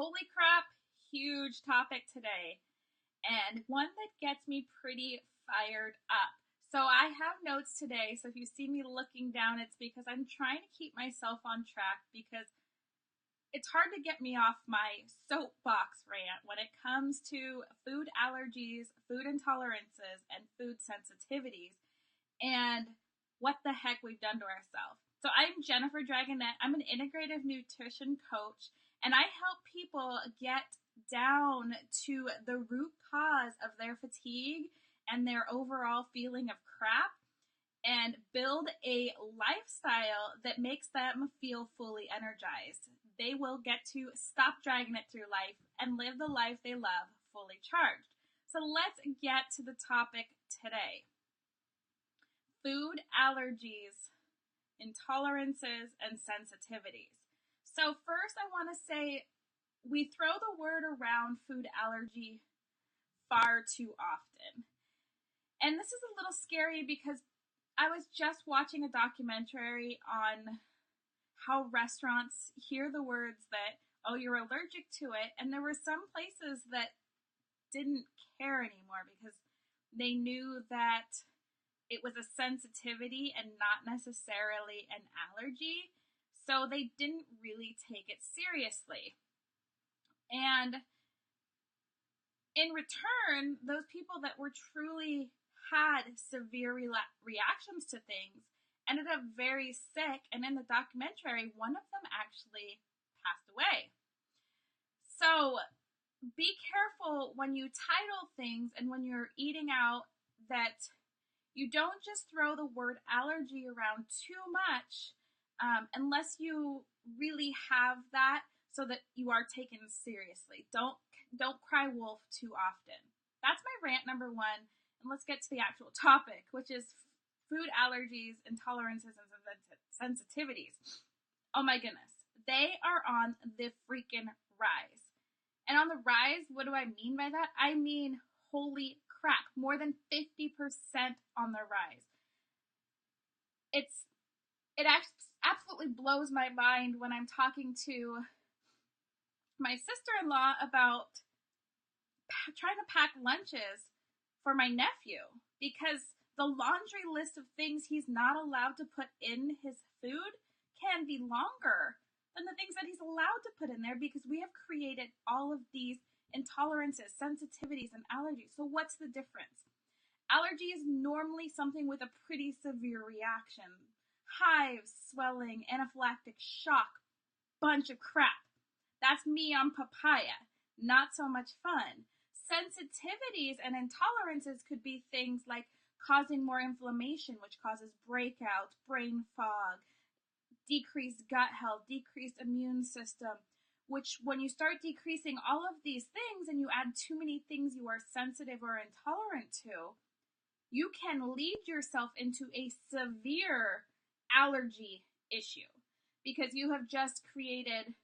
Holy crap, huge topic today, and one that gets me pretty fired up. So, I have notes today, so if you see me looking down, it's because I'm trying to keep myself on track because it's hard to get me off my soapbox rant when it comes to food allergies, food intolerances, and food sensitivities, and what the heck we've done to ourselves. So I'm Jennifer Dragonette. I'm an integrative nutrition coach, and I help people get down to the root cause of their fatigue and their overall feeling of crap and build a lifestyle that makes them feel fully energized. They will get to stop dragging it through life and live the life they love fully charged. So let's get to the topic today. Food allergies, intolerances, and sensitivities. So first I want to say we throw the word around food allergy far too often. And this is a little scary because I was just watching a documentary on how restaurants hear the words that, oh, you're allergic to it. And there were some places that didn't care anymore because they knew that it was a sensitivity and not necessarily an allergy. So they didn't really take it seriously. And in return, those people that were truly had severe reactions to things ended up very sick, and in the documentary, one of them actually passed away. So be careful when you title things and when you're eating out that you don't just throw the word allergy around too much unless you really have that so that you are taken seriously. Don't cry wolf too often. That's my rant number one. And let's get to the actual topic, which is food allergies, intolerances, and sensitivities. Oh my goodness. They are on the freaking rise. And on the rise, what do I mean by that? I mean, holy crap, more than 50% on the rise. It absolutely blows my mind when I'm talking to my sister-in-law about trying to pack lunches for my nephew because the laundry list of things he's not allowed to put in his food can be longer than the things that he's allowed to put in there because we have created all of these intolerances, sensitivities, and allergies. So what's the difference? Allergy is normally something with a pretty severe reaction. Hives, swelling, anaphylactic shock, bunch of crap. That's me on papaya. Not so much fun. Sensitivities and intolerances could be things like causing more inflammation, which causes breakouts, brain fog, decreased gut health, decreased immune system, which when you start decreasing all of these things and you add too many things you are sensitive or intolerant to, you can lead yourself into a severe allergy issue because you have just created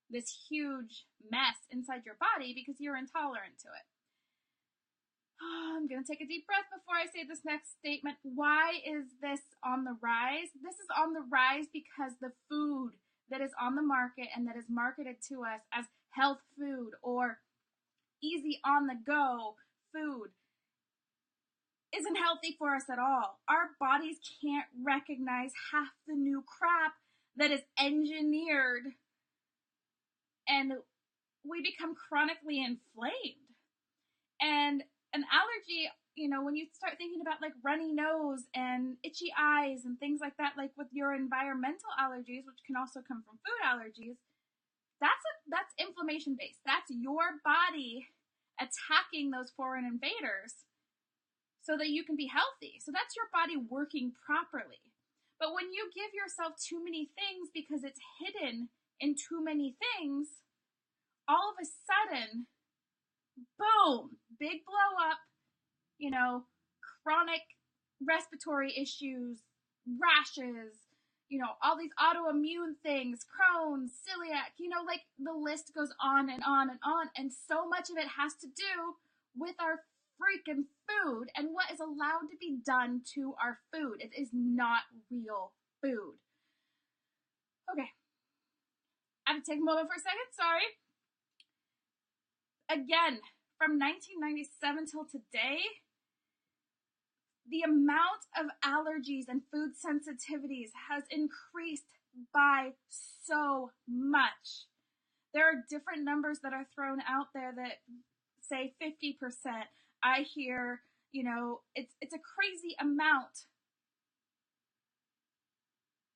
this huge mess inside your body because you're intolerant to it. I'm going to take a deep breath before I say this next statement. Why is this on the rise? This is on the rise because the food that is on the market and that is marketed to us as health food or easy on the go food isn't healthy for us at all. Our bodies can't recognize half the new crap that is engineered, and we become chronically inflamed. And an allergy, when you start thinking about like runny nose and itchy eyes and things like that, like with your environmental allergies, which can also come from food allergies, that's inflammation based. That's your body attacking those foreign invaders so that you can be healthy. So that's your body working properly. But when you give yourself too many things because it's hidden in too many things, all of a sudden, boom, big blow up, chronic respiratory issues, rashes, all these autoimmune things, Crohn's, celiac, like the list goes on and on and on. And so much of it has to do with our freaking food and what is allowed to be done to our food. It is not real food. Okay. I have to take a moment for a second. Sorry. again, from 1997 till today, the amount of allergies and food sensitivities has increased by so much. There are different numbers that are thrown out there that say 50%. I hear, it's a crazy amount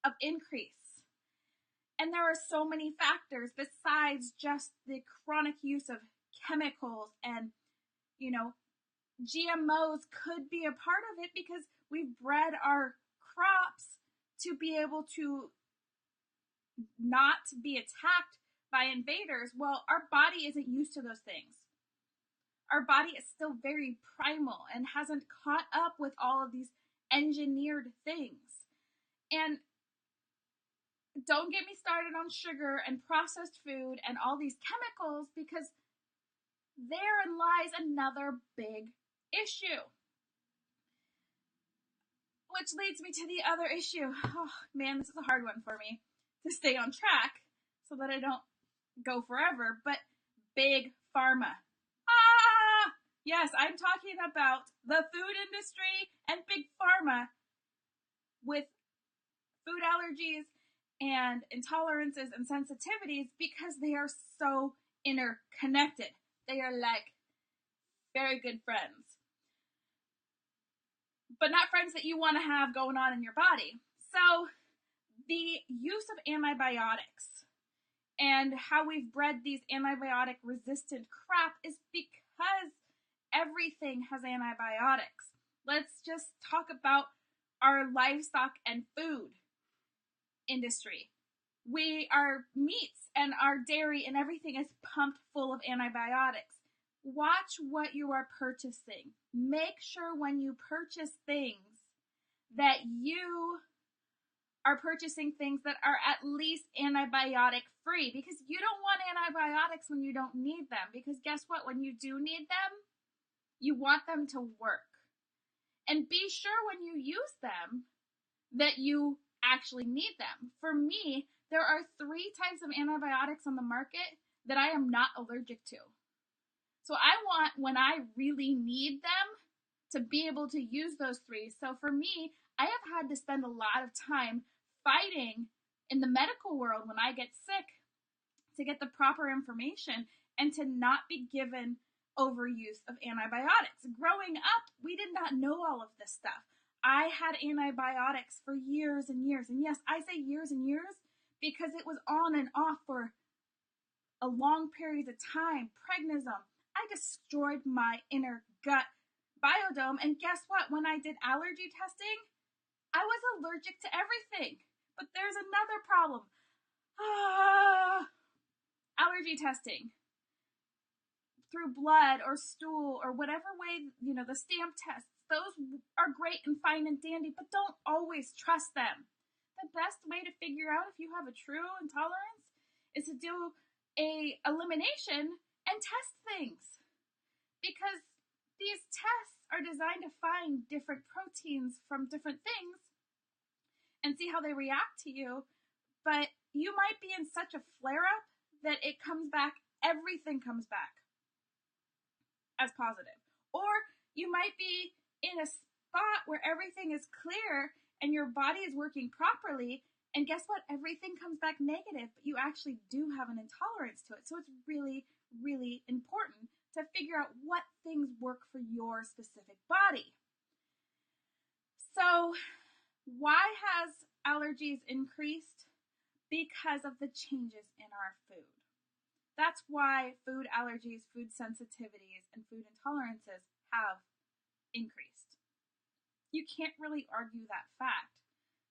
of increase. And there are so many factors besides just the chronic use of chemicals and, GMOs could be a part of it because we've bred our crops to be able to not be attacked by invaders. Well, our body isn't used to those things. Our body is still very primal and hasn't caught up with all of these engineered things. And don't get me started on sugar and processed food and all these chemicals, because therein lies another big issue. Which leads me to the other issue. Oh man, this is a hard one for me to stay on track so that I don't go forever, but big pharma. Yes, I'm talking about the food industry and big pharma with food allergies and intolerances and sensitivities, because they are so interconnected. They are like very good friends, but not friends that you want to have going on in your body. So the use of antibiotics and how we've bred these antibiotic resistant crap is because everything has antibiotics. Let's just talk about our livestock and food industry. Our meats and our dairy and everything is pumped full of antibiotics. Watch what you are purchasing. Make sure when you purchase things that you are purchasing things that are at least antibiotic free, because you don't want antibiotics when you don't need them, because guess what? When you do need them, you want them to work. And be sure when you use them that you actually need them. For me, there are 3 types of antibiotics on the market that I am not allergic to. So I want, when I really need them, to be able to use those 3. So for me, I have had to spend a lot of time fighting in the medical world when I get sick to get the proper information and to not be given overuse of antibiotics. Growing up, we did not know all of this stuff. I had antibiotics for years and years. And yes, I say years and years because it was on and off for a long period of time. Prednisone. I destroyed my inner gut biodome. And guess what? When I did allergy testing, I was allergic to everything. But there's another problem. Allergy testing through blood or stool or whatever way, the stamp tests, those are great and fine and dandy, but don't always trust them. The best way to figure out if you have a true intolerance is to do a elimination and test things, because these tests are designed to find different proteins from different things and see how they react to you. But you might be in such a flare-up that it comes back, everything comes back as positive. Or you might be in a spot where everything is clear and your body is working properly, and guess what? Everything comes back negative, but you actually do have an intolerance to it. So it's really, really important to figure out what things work for your specific body. So why has allergies increased? Because of the changes in our food. That's why food allergies, food sensitivities, and food intolerances have increased. You can't really argue that fact.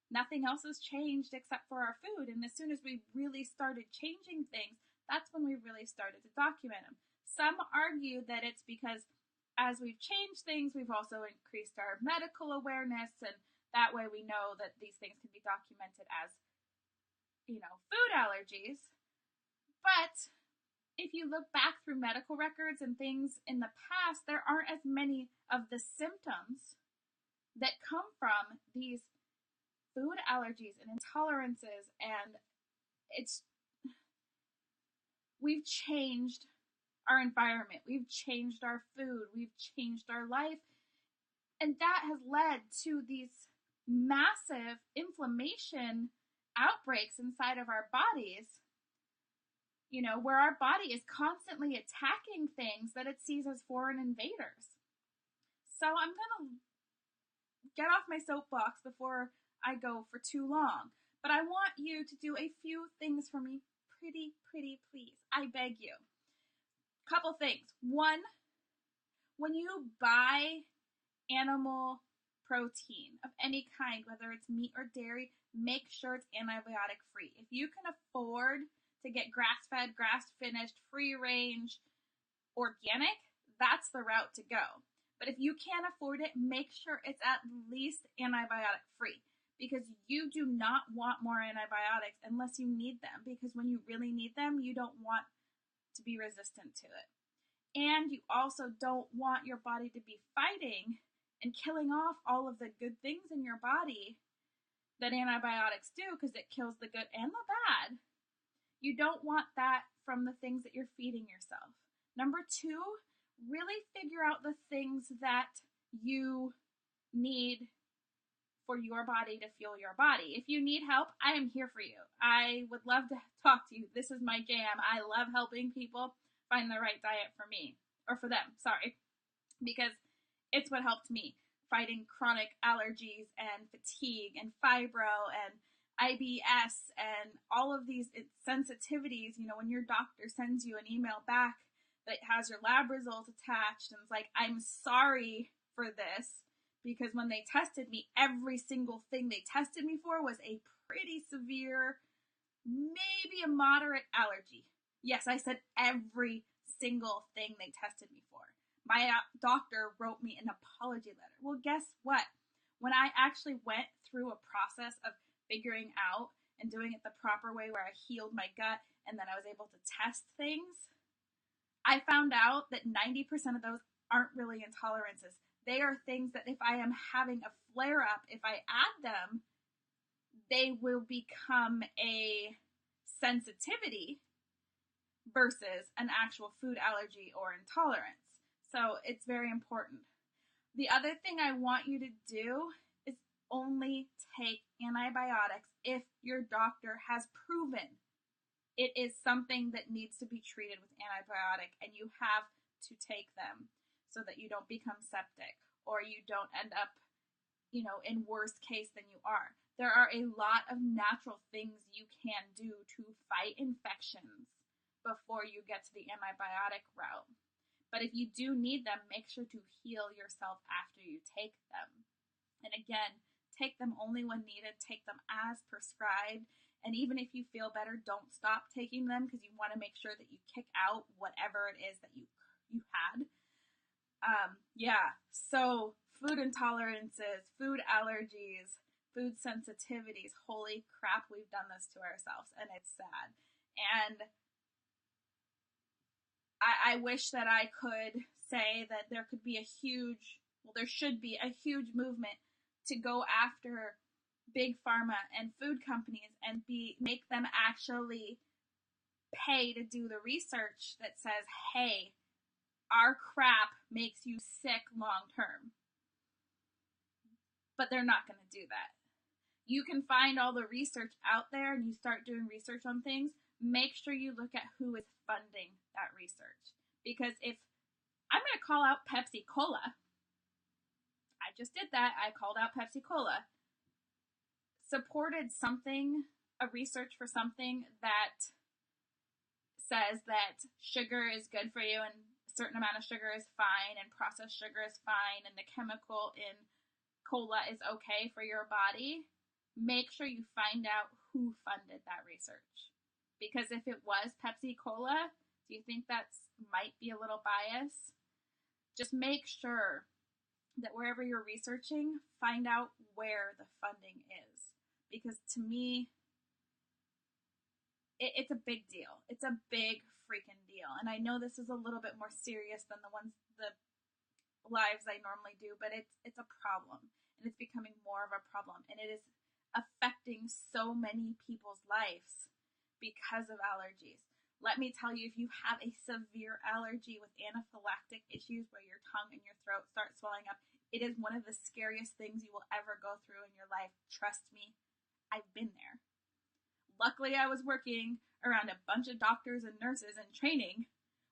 Nothing else has changed except for our food. And as soon as we really started changing things, that's when we really started to document them. Some argue that it's because as we've changed things, we've also increased our medical awareness, and that way we know that these things can be documented as, food allergies. But if you look back through medical records and things in the past, there aren't as many of the symptoms that come from these food allergies and intolerances, and we've changed our environment, we've changed our food, we've changed our life, and that has led to these massive inflammation outbreaks inside of our bodies, where our body is constantly attacking things that it sees as foreign invaders. So I'm going to get off my soapbox before I go for too long, but I want you to do a few things for me, pretty please. I beg you. Couple things. One, when you buy animal protein of any kind, whether it's meat or dairy, make sure it's antibiotic free. If you can afford to get grass-fed, grass-finished, free-range, organic, that's the route to go. But if you can't afford it, make sure it's at least antibiotic free, because you do not want more antibiotics unless you need them, because when you really need them, you don't want to be resistant to it. And you also don't want your body to be fighting and killing off all of the good things in your body that antibiotics do, because it kills the good and the bad. You don't want that from the things that you're feeding yourself. Number two, really figure out the things that you need for your body to fuel your body. If you need help, I am here for you. I would love to talk to you. This is my jam. I love helping people find the right diet for me, or for them, sorry, because it's what helped me fighting chronic allergies and fatigue and fibro and IBS and all of these sensitivities. When your doctor sends you an email back that has your lab results attached and it's like, I'm sorry for this, because when they tested me, every single thing they tested me for was a pretty severe, maybe a moderate allergy. Yes, I said every single thing they tested me for. My doctor wrote me an apology letter. Well, guess what? When I actually went through a process of figuring out and doing it the proper way, where I healed my gut and then I was able to test things, I found out that 90% of those aren't really intolerances. They are things that if I am having a flare up, if I add them, they will become a sensitivity versus an actual food allergy or intolerance. So it's very important. The other thing I want you to do is only take antibiotics if your doctor has proven it is something that needs to be treated with antibiotic, and you have to take them so that you don't become septic or you don't end up, in worse case than you are. There are a lot of natural things you can do to fight infections before you get to the antibiotic route. But if you do need them, make sure to heal yourself after you take them. And again, take them only when needed. Take them as prescribed. And even if you feel better, don't stop taking them, because you want to make sure that you kick out whatever it is that you had. So food intolerances, food allergies, food sensitivities. Holy crap, we've done this to ourselves, and it's sad. And I wish that I could say that there should be a huge movement to go after big pharma and food companies and make them actually pay to do the research that says, hey, our crap makes you sick long term. But they're not going to do that. You can find all the research out there, and you start doing research on things. Make sure you look at who is funding that research. Because if I'm going to call out Pepsi Cola, I just did that. I called out Pepsi Cola. Supported a research for something that says that sugar is good for you and a certain amount of sugar is fine and processed sugar is fine and the chemical in cola is okay for your body. Make sure you find out who funded that research. Because if it was Pepsi Cola, do you think that might be a little biased? Just make sure that wherever you're researching, find out where the funding is. Because to me, it's a big deal. It's a big freaking deal. And I know this is a little bit more serious than the lives I normally do, but it's a problem. And it's becoming more of a problem. And it is affecting so many people's lives because of allergies. let me tell you, if you have a severe allergy with anaphylactic issues where your tongue and your throat start swelling up, it is one of the scariest things you will ever go through in your life. Trust me, I've been there. Luckily, I was working around a bunch of doctors and nurses in training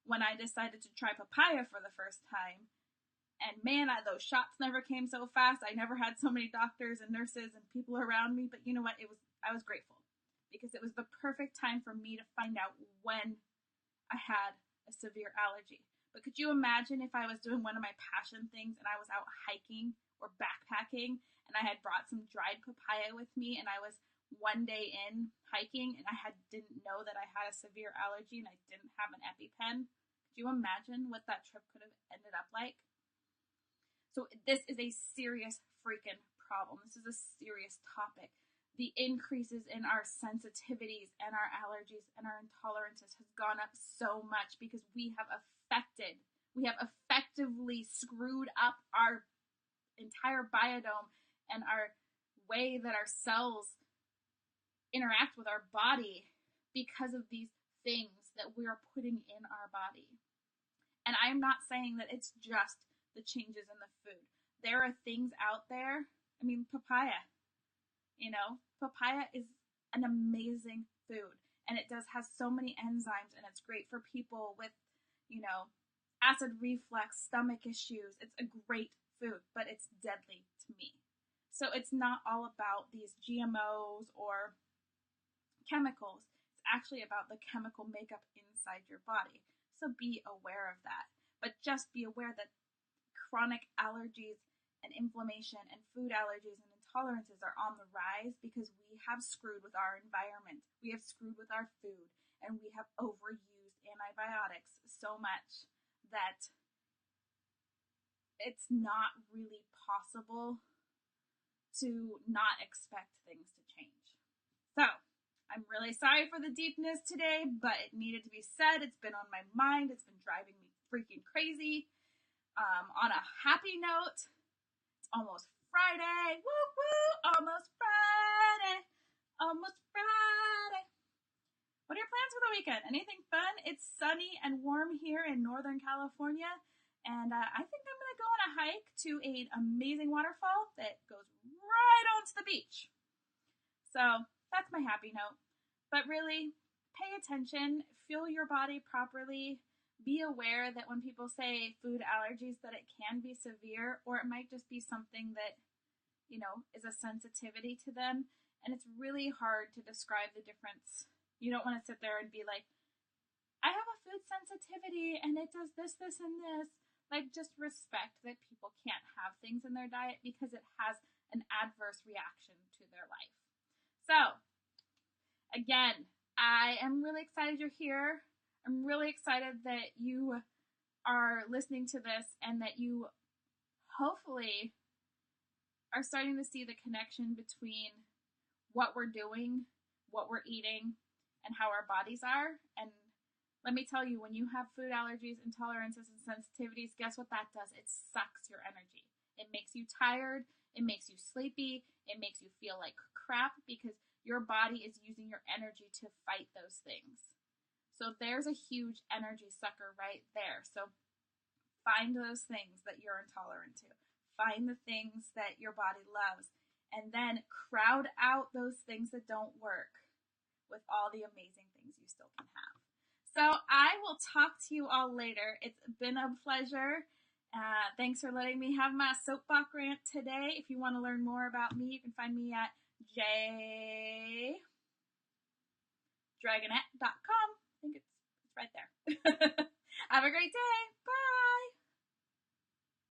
when I decided to try papaya for the first time. And man, those shots never came so fast. I never had so many doctors and nurses and people around me. But you know what? I was grateful because it was the perfect time for me to find out when I had a severe allergy. But could you imagine if I was doing one of my passion things and I was out hiking or backpacking and I had brought some dried papaya with me and I was one day in hiking and I didn't know that I had a severe allergy and I didn't have an EpiPen? Could you imagine what that trip could have ended up like? So this is a serious freaking problem. This is a serious topic. The increases in our sensitivities and our allergies and our intolerances has gone up so much because we have effectively screwed up our entire biodome and our way that our cells interact with our body because of these things that we are putting in our body. And I'm not saying that it's just the changes in the food. There are things out there. I mean, papaya. Papaya is an amazing food, and it has so many enzymes, and it's great for people with, acid reflux, stomach issues. It's a great food, but it's deadly to me. So it's not all about these GMOs or chemicals. It's actually about the chemical makeup inside your body. So be aware of that. But just be aware that chronic allergies and inflammation and food allergies and intolerances are on the rise because we have screwed with our environment. We have screwed with our food, and we have overused antibiotics so much that it's not really possible to not expect things to change. So, I'm really sorry for the deepness today, but it needed to be said. It's been on my mind. It's been driving me freaking crazy. On a happy note, it's almost Friday. Woo woo! Almost Friday. Almost Friday. What are your plans for the weekend? Anything fun? It's sunny and warm here in Northern California, and I think I'm going to go on a hike to an amazing waterfall that goes right onto the beach. So that's my happy note. But really, pay attention, feel your body properly. Be aware that when people say food allergies that it can be severe, or it might just be something that, is a sensitivity to them. And it's really hard to describe the difference. You don't want to sit there and be like, I have a food sensitivity and it does this, this, and this. Like, just respect that people can't have things in their diet because it has an adverse reaction to their life. So, again, I am really excited you're here. I'm really excited that you are listening to this and that you hopefully are starting to see the connection between what we're doing, what we're eating, and how our bodies are. And let me tell you, when you have food allergies, intolerances, and sensitivities, guess what that does? It sucks your energy. It makes you tired. It makes you sleepy. It makes you feel like crap because your body is using your energy to fight those things. So there's a huge energy sucker right there. So find those things that you're intolerant to. Find the things that your body loves. And then crowd out those things that don't work with all the amazing things you still can have. So I will talk to you all later. It's been a pleasure. Thanks for letting me have my soapbox rant today. If you want to learn more about me, you can find me at jdragonette.com. I think it's right there. Have a great day.